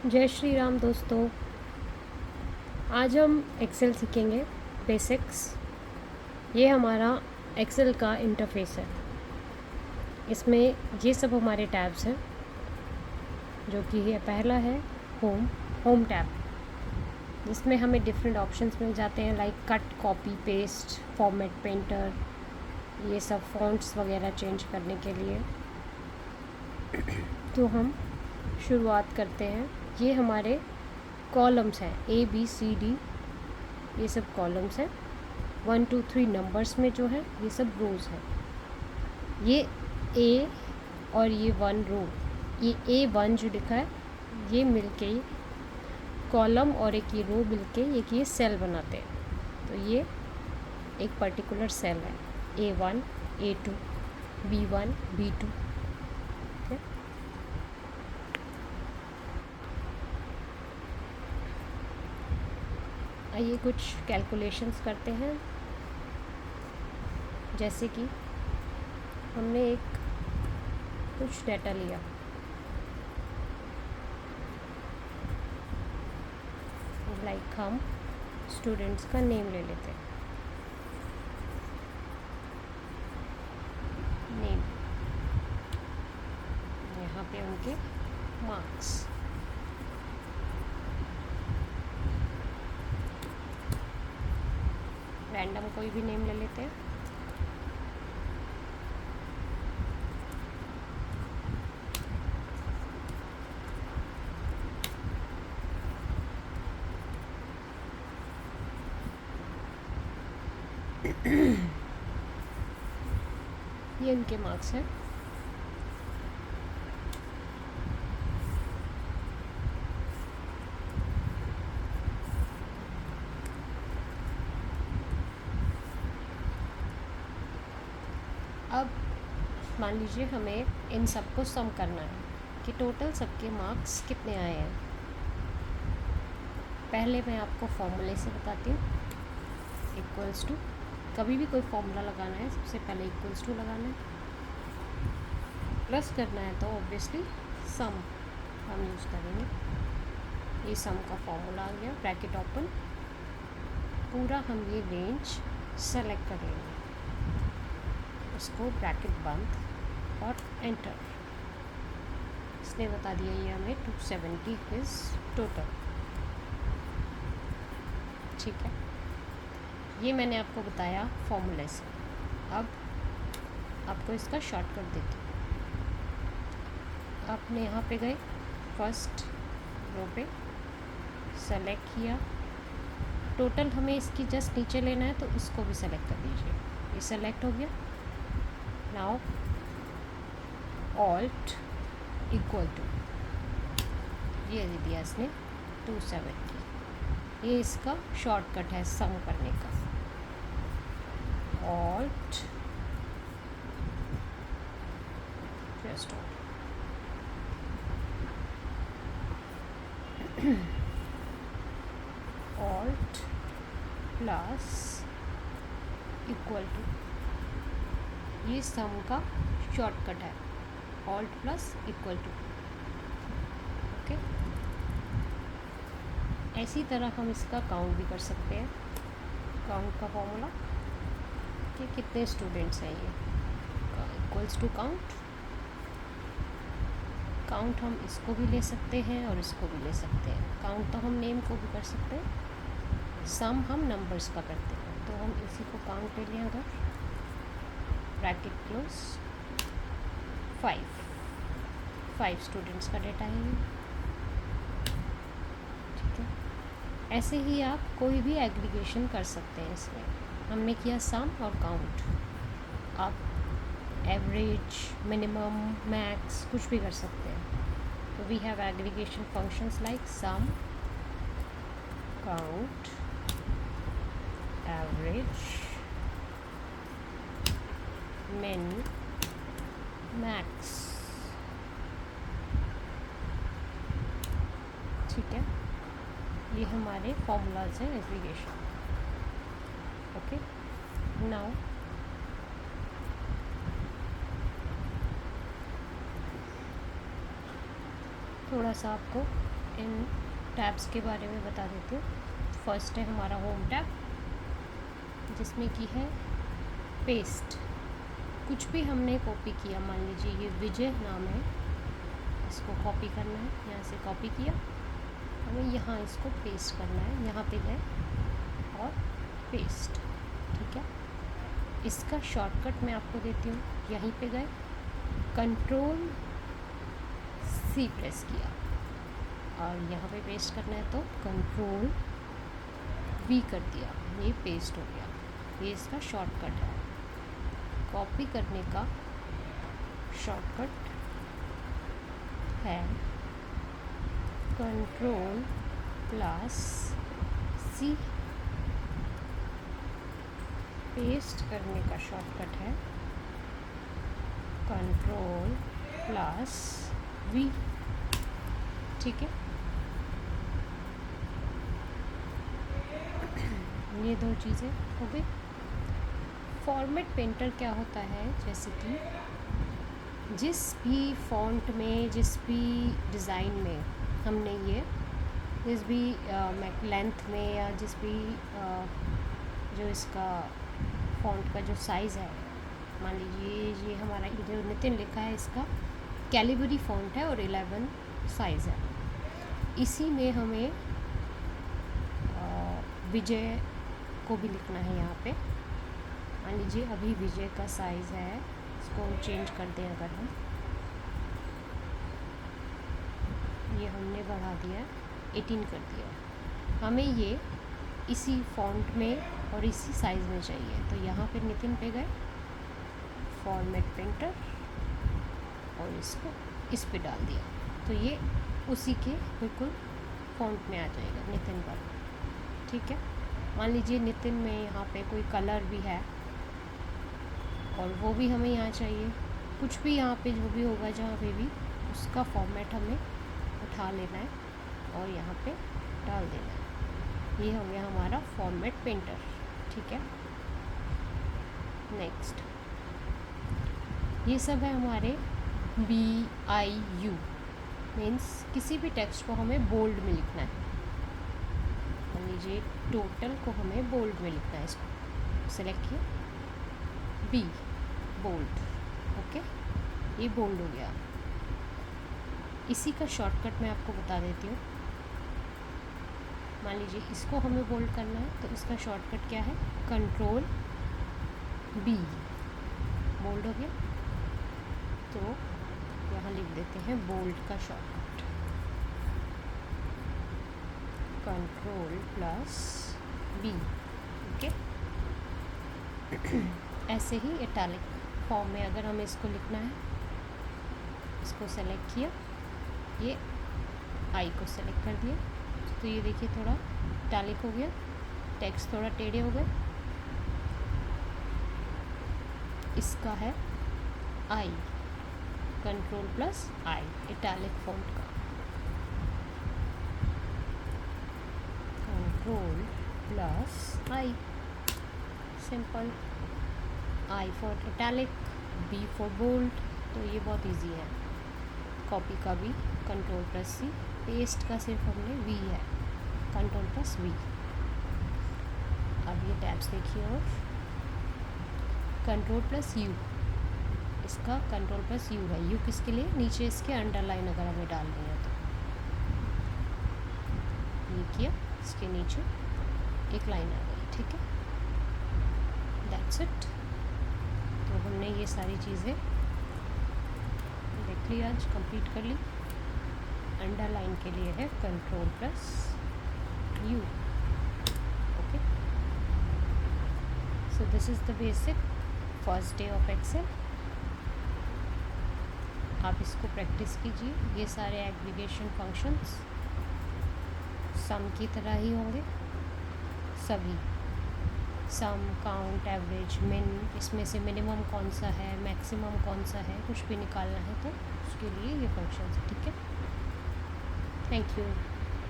जय श्री राम दोस्तों। आज हम एक्सेल सीखेंगे बेसिक्स। ये हमारा एक्सेल का इंटरफेस है। इसमें ये सब हमारे टैब्स हैं, जो कि ये पहला है होम टैब, जिसमें हमें डिफरेंट ऑप्शंस मिल जाते हैं like cut, copy, paste, format, painter, ये सब फॉन्ट्स वगैरह चेंज करने के लिए। तो हम शुरुआत करते हैं। ये हमारे कॉलम्स हैं, A B C D, ये सब कॉलम्स हैं। 1 2 3 नंबर्स में जो है ये सब रोज़ हैं। ये A और ये 1 रो, ये A1 जो लिखा है, ये मिलके कॉलम और एक ये रो मिलके एक ये सेल बनाते हैं। तो ये एक पर्टिकुलर सेल है, A1 A2 B1 B2। आइए कुछ कैलकुलेशंस करते हैं। जैसे कि हमने एक कुछ डाटा लिया, लाइक हम स्टूडेंट्स का नेम ले लेते हैं, नेम, यहाँ पे उनके मार्क्स, रैंडम कोई भी नेम ले लेते हैं। ये इनके मार्क्स हैं। अब मान लीजिए हमें इन सबको सम करना है कि टोटल सबके मार्क्स कितने आए हैं। पहले मैं आपको फॉर्मूले से बताती हूँ। इक्वल्स टू, कभी भी कोई फॉर्मूला लगाना है सबसे पहले इक्वल्स टू लगाना है, प्लस करना है तो ऑब्वियसली सम हम यूज़ करेंगे। ये सम का फॉर्मूला आ गया, ब्रैकेट ओपन, पूरा हम ये रेंज सेलेक्ट कर लेंगे, इसको ब्रैकेट बंद और एंटर। इसने बता दिया ये हमें 270 इज टोटल। ठीक है, ये मैंने आपको बताया फॉर्मूले से। अब आपको इसका शॉर्टकट देती हूँ। आपने यहाँ पे गए, फर्स्ट रो पे सेलेक्ट किया, टोटल हमें इसकी जस्ट नीचे लेना है तो इसको भी सेलेक्ट कर दीजिए। ये सेलेक्ट हो गया। नाउ ऑल्ट इक्वल टू, ये दे दिया इसने 270। ये इसका शॉर्टकट है सम करने का। Alt just alt plus equal to, ये सम का शॉर्टकट है, alt plus equal to. Okay, ऐसी तरह हम इसका काउंट भी कर सकते हैं। काउंट का फॉर्मूला कि कितने स्टूडेंट्स हैं, ये इक्वल्स टू काउंट। काउंट हम इसको भी ले सकते हैं और इसको भी ले सकते हैं। काउंट तो हम नेम को भी कर सकते हैं, सम हम नंबर्स का करते हैं। तो हम इसी को काउंट ले लें, अगर ब्रैकेट क्लोज, 5 स्टूडेंट्स का डेटा है ये। ठीक है, ऐसे ही आप कोई भी एग्रीगेशन कर सकते हैं। इसमें हमने किया सम और काउंट, आप एवरेज, मिनिमम, मैक्स कुछ भी कर सकते हैं। तो we have aggregation functions like sum, count, average, min, max. ठीक है, ये हमारे फॉर्मूलाज हैं एग्रीगेशन। ओके, नाउ थोड़ा सा आपको इन टैब्स के बारे में बता देती हूँ। फर्स्ट है हमारा होम टैब, जिसमें की है पेस्ट। कुछ भी हमने कॉपी किया, मान लीजिए ये विजय नाम है, इसको कॉपी करना है, यहाँ से कॉपी किया, हमें यहाँ इसको पेस्ट करना है, यहाँ पे गए और पेस्ट। ठीक है, इसका शॉर्टकट मैं आपको देती हूँ। यहीं पे गए, कंट्रोल C प्रेस किया और यहाँ पे पेस्ट करना है तो कंट्रोल V कर दिया, ये पेस्ट हो गया। ये इसका शॉर्टकट है। कॉपी करने का शॉर्टकट है कंट्रोल प्लस C। पेस्ट करने का शॉर्टकट है कंट्रोल प्लस V। ठीक है, ये दो चीज़ें हो गई। फॉर्मेट पेंटर क्या होता है, जैसे कि जिस भी फॉन्ट में, जिस भी डिज़ाइन में हमने ये, जिस भी लेंथ में या जिस भी जो इसका फॉन्ट का जो साइज़ है, मान लीजिए ये हमारा जो नितिन लिखा है इसका कैलिबरी फॉन्ट है और 11 साइज़ है। इसी में हमें विजय को भी लिखना है यहाँ पे। मान लीजिए अभी विजय का साइज़ है, इसको हम चेंज कर दें, अगर हम ये हमने बढ़ा दिया, 18 कर दिया, हमें ये इसी फॉन्ट में और इसी साइज़ में चाहिए। तो यहाँ पे नितिन पे गए, फॉर्मेट पेंटर, और इसको इस पे डाल दिया, तो ये उसी के बिल्कुल फॉन्ट में आ जाएगा नितिन पर। ठीक है, मान लीजिए नितिन में यहाँ पे कोई कलर भी है और वो भी हमें यहाँ चाहिए। कुछ भी यहाँ पे जो भी होगा, जहाँ पे भी, उसका फॉर्मेट हमें उठा लेना है और यहाँ पे डाल देना है। ये हो गया हमारा फॉर्मेट पेंटर। ठीक है, नेक्स्ट ये सब है हमारे BIU, मीन्स किसी भी टेक्स्ट को हमें बोल्ड में लिखना है। मान लीजिए टोटल को हमें बोल्ड में लिखना है, इसको सेलेक्ट किया, B बोल्ड। ओके, ये बोल्ड हो गया। इसी का शॉर्टकट मैं आपको बता देती हूँ। मान लीजिए इसको हमें बोल्ड करना है, तो इसका शॉर्टकट क्या है, कंट्रोल B, बोल्ड हो गया। तो यहाँ लिख देते हैं बोल्ड का shortcut, control plus B। Okay, ऐसे ही इटैलिक फॉर्म में अगर हमें इसको लिखना है, इसको सेलेक्ट किया, ये I को सेलेक्ट कर दिया, तो ये देखिए थोड़ा इटैलिक हो गया, टेक्स्ट थोड़ा टेढ़े हो गए। इसका है I, control plus I, italic font का, control plus I, simple. I for italic, B for bold. तो ये बहुत इजी है। कॉपी का भी कंट्रोल प्लस C, पेस्ट का सिर्फ हमने V है, कंट्रोल प्लस V। अब ये टैब्स देखिए, और कंट्रोल प्लस U, इसका कंट्रोल प्लस U है। U किसके लिए, नीचे इसके अंडरलाइन अगर हमें डालनी है तो ये किया, इसके नीचे एक लाइन आ गई। ठीक है, दैट्स इट। तो हमने ये सारी चीज़ें देख ली, आज कंप्लीट कर ली। अंडरलाइन के लिए है control plus U। Okay, so this is the basic first day of Excel. आप इसको प्रैक्टिस कीजिए। ये सारे एग्रीगेशन फंक्शंस सम की तरह ही होंगे सभी, सम, काउंट, एवरेज, मिन। इसमें से मिनिमम कौन सा है, मैक्सिमम कौन सा है, कुछ भी निकालना है तो उसके लिए ये फंक्शंस। ठीक है, थैंक यू।